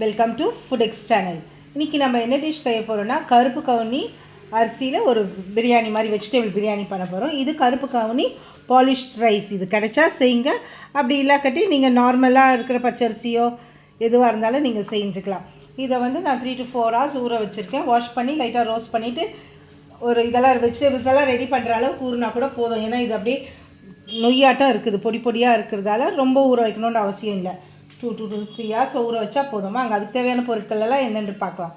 Welcome to food X channel. இன்றைக்கி நம்ம என்ன டிஷ் செய்ய போகிறோன்னா கருப்பு கவுனி அரிசியில் ஒரு பிரியாணி மாதிரி வெஜிடபிள் பிரியாணி பண்ண போகிறோம். இது கருப்பு கவுனி பாலிஷ்ட் ரைஸ். இது கிடைச்சா செய்யுங்க, அப்படி இல்லாக்கட்டி நீங்கள் நார்மலாக இருக்கிற பச்சரிசியோ எதுவாக இருந்தாலும் நீங்கள் செஞ்சுக்கலாம். இதை நான் 3 to 4 hours ஊற வச்சுருக்கேன். வாஷ் பண்ணி லைட்டாக ரோஸ்ட் பண்ணிவிட்டு ஒரு இதெல்லாம் வெஜிடபிள்ஸ் எல்லாம் ரெடி பண்ணுற அளவுக்கு ஊறினா கூட போதும். ஏன்னா இது அப்படியே நொய்யாட்டம் இருக்குது, பொடி பொடியாக இருக்கிறதால ரொம்ப ஊற வைக்கணுன்ற அவசியம் இல்லை. 2 to 3 hours ஊற வச்சா போதுமா. அங்கே அதுக்கு தேவையான பொருட்கள் எல்லாம் என்னென்று பார்க்கலாம்.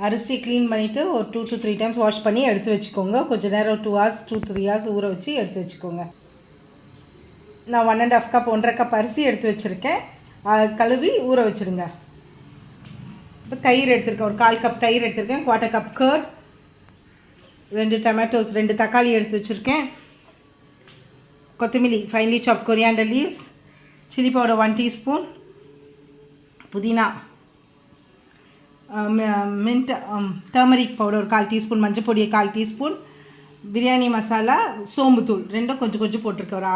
அரிசி க்ளீன் பண்ணிவிட்டு ஒரு 2 to 3 times வாஷ் பண்ணி எடுத்து வச்சுக்கோங்க. கொஞ்சம் நேரம் 2 hours 2-3 hours ஊற வச்சு எடுத்து வச்சுக்கோங்க. நான் 1.5 cup 1.5 cup அரிசி எடுத்து வச்சுருக்கேன். கழுவி ஊற வச்சுடுங்க. இப்போ தயிர் எடுத்துருக்கேன், ஒரு 1/4 cup தயிர் எடுத்துருக்கேன். 1/4 cup கர்ட், 2 டொமேட்டோஸ், 2 தக்காளி எடுத்து வச்சுருக்கேன். கொத்தமல்லி ஃபைன்லி சாப், coriander leaves, chilli powder 1 teaspoon, புதினா, மின்ட், டர்மரிக் பவுடர் 1/4 teaspoon, மஞ்சள் பொடி 1/4 teaspoon, பிரியாணி மசாலா, சோம்புத்தூள் ரெண்டும் கொஞ்சம் கொஞ்சம் போட்டிருக்கேன், ஒரு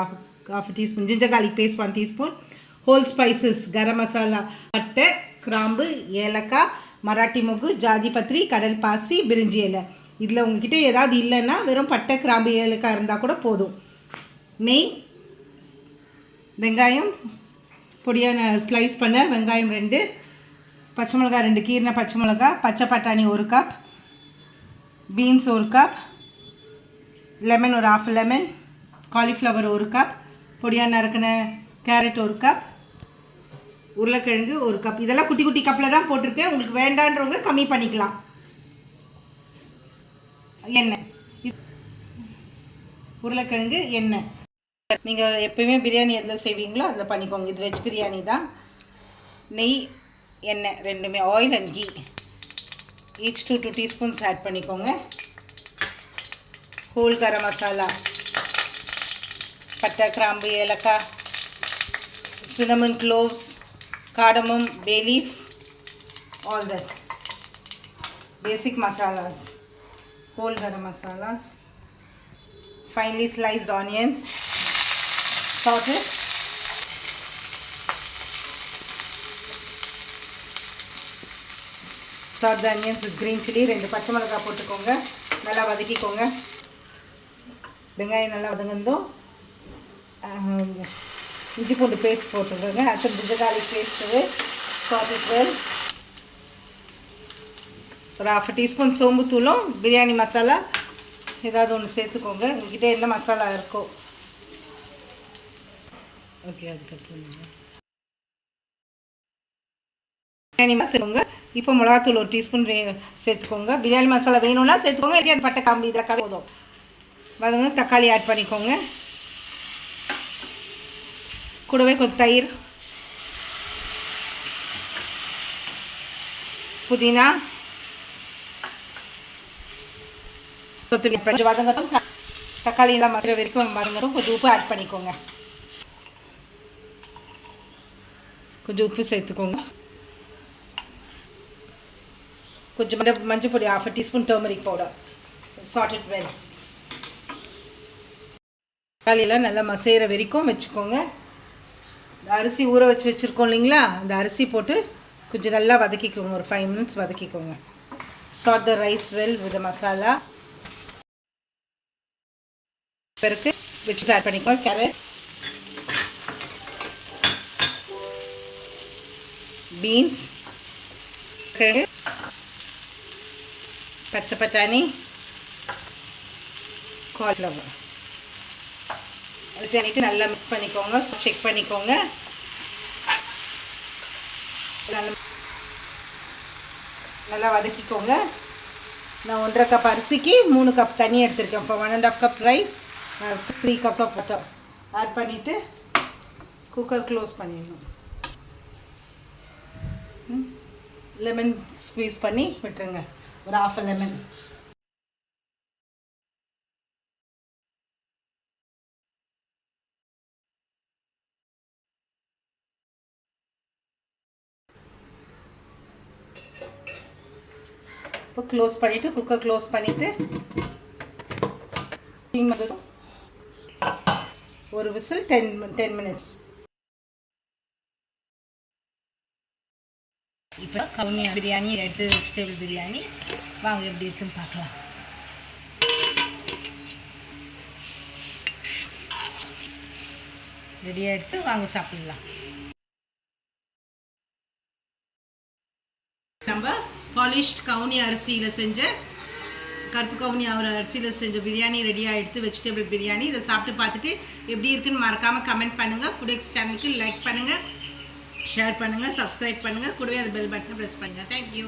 half teaspoon, ginger garlic paste 1 teaspoon, whole spices, garam masala, பட்டை, கிராம்பு, ஏலக்காய், மராட்டி மொகு, ஜாதி பத்திரி, கடல் பாசி, பிரிஞ்சி இலை. இதில் உங்ககிட்ட ஏதாவது இல்லைன்னா வெறும் பட்டை, கிராம்பு, ஏலக்காய் இருந்தால் கூட போதும். நெய், வெங்காயம் பொடியான ஸ்லைஸ் பண்ண வெங்காயம் 2, பச்சை மிளகா 2 கீரின பச்சை மிளகா, பச்சை பட்டாணி 1 cup, பீன்ஸ் 1 cup, லெமன் ஒரு half லெமன், காலிஃப்ளவர் 1 cup, பொடியான நறுக்கின கேரட் 1 cup, உருளைக்கிழங்கு 1 cup. இதெல்லாம் குட்டி குட்டி கப்பில் தான் போட்டிருக்கேன். உங்களுக்கு வேண்டான்றவங்க கம்மி பண்ணிக்கலாம். எண்ணெய், உருளைக்கிழங்கு, எண்ணெய். நீங்கள் எப்போயுமே பிரியாணி எதில் செய்வீங்களோ அதில் பண்ணிக்கோங்க. இது வெஜ் பிரியாணி தான். நெய், எண்ணெய் ரெண்டுமே, oil and ghee each 2 teaspoons add பண்ணிக்கோங்க. ஹோல் கரம் மசாலா, பட்டை, கிராம்பு, ஏலக்காய், cinnamon, cloves, cardamom, bay leaf, all that basic masalas. Whole garam masalas, finely sliced onions, sauteed, the onions with green chili, 2 பச்சை மிளகாய் போட்டுக்கோங்க. நல்லா வதக்கிக்கோங்க. வெங்காயம் நல்லா வதங்கந்தோம். இஞ்சி பூண்டு பேஸ்ட் போட்டுக்கோங்க. அடுத்து ginger garlic paste, sauteed well. ஒரு half teaspoon சோம்புத்தூளும் பிரியாணி மசாலா ஏதாவது ஒன்று சேர்த்துக்கோங்க. உங்ககிட்ட என்ன மசாலா இருக்கோ. ஓகே, அதுக்கப்புறம் பிரியாணி மசாலா சேர்த்துக்கோங்க. இப்போ மிளகாத்தூள் 1 teaspoon சேர்த்துக்கோங்க. பிரியாணி மசாலா வேணும்னா சேர்த்துக்கோங்க, இல்லையா பட்டை, காம்பு இதில் போதும். வதங்க. தக்காளி ஆட் பண்ணிக்கோங்க. கூடவே கொஞ்சம் தயிர், புதினா, கொத்தமல்லி கொஞ்சம் வதங்கட்டும். தக்காளி எல்லாம் மசுற வரைக்கும் வதங்கட்டும். கொஞ்சம் உப்பு ஆட் பண்ணிக்கோங்க. கொஞ்சம் உப்பு சேர்த்துக்கோங்க. கொஞ்சம் மஞ்சள் பொடி, half teaspoon turmeric powder, sauteed well. தக்காளியெல்லாம் நல்லா மசைகிற வரைக்கும் வச்சுக்கோங்க. இந்த அரிசி ஊற வச்சுருக்கோம் இல்லைங்களா, அந்த அரிசி போட்டு கொஞ்சம் நல்லா வதக்கிக்கோங்க. ஒரு 5 minutes வதக்கிக்கோங்க. Chat the rise well with masala. பிறகு வச்சு ஆட் பண்ணிக்கோங்க. கேரட், பீன்ஸ், கிழங்கு, பச்சை பட்டாணி, காலிஃப்ளவர். அது தண்ணிட்டு நல்லா மிக்ஸ் பண்ணிக்கோங்க. செக் பண்ணிக்கோங்க. நல்லா வதக்கிக்கோங்க. நான் 1.5 cup அரிசிக்கு 3 cup தண்ணி எடுத்திருக்கேன். For 1.5 cups rice 3 cups of water add பண்ணிவிட்டு குக்கர் க்ளோஸ் பண்ணிடணும். லெமன் ஸ்க்வீஸ் பண்ணி விட்டுருங்க, ஒரு half லெமன். இப்போ க்ளோஸ் பண்ணிவிட்டு குக்கர் க்ளோஸ் பண்ணிவிட்டு ஒரு விசில் 10 minutes. இப்போ கவுனி பிரியாணி எடுத்து வெஜிடபிள் பிரியாணி வாங்க எப்படி இருக்குன்னு பார்க்கலாம். ரெடியாக எடுத்து வாங்க சாப்பிடலாம். நம்ம பாலிஷ்ட் கவுனி அரிசியில் செஞ்ச கருப்பு கவுனி அரிசியில் செஞ்ச பிரியாணி ரெடியாக எடுத்து வெஜிடபிள் பிரியாணி. இதை சாப்பிட்டு பார்த்துட்டு எப்படி இருக்குன்னு மறக்காமல் கமெண்ட் பண்ணுங்கள். ஃபுட் சேனலுக்கு லைக் பண்ணுங்கள், ஷேர் பண்ணுங்கள், சப்ஸ்கிரைப் பண்ணுங்கள், கூடவே அந்த பெல் பட்டனை ப்ரெஸ் பண்ணுங்கள். தேங்க்யூ.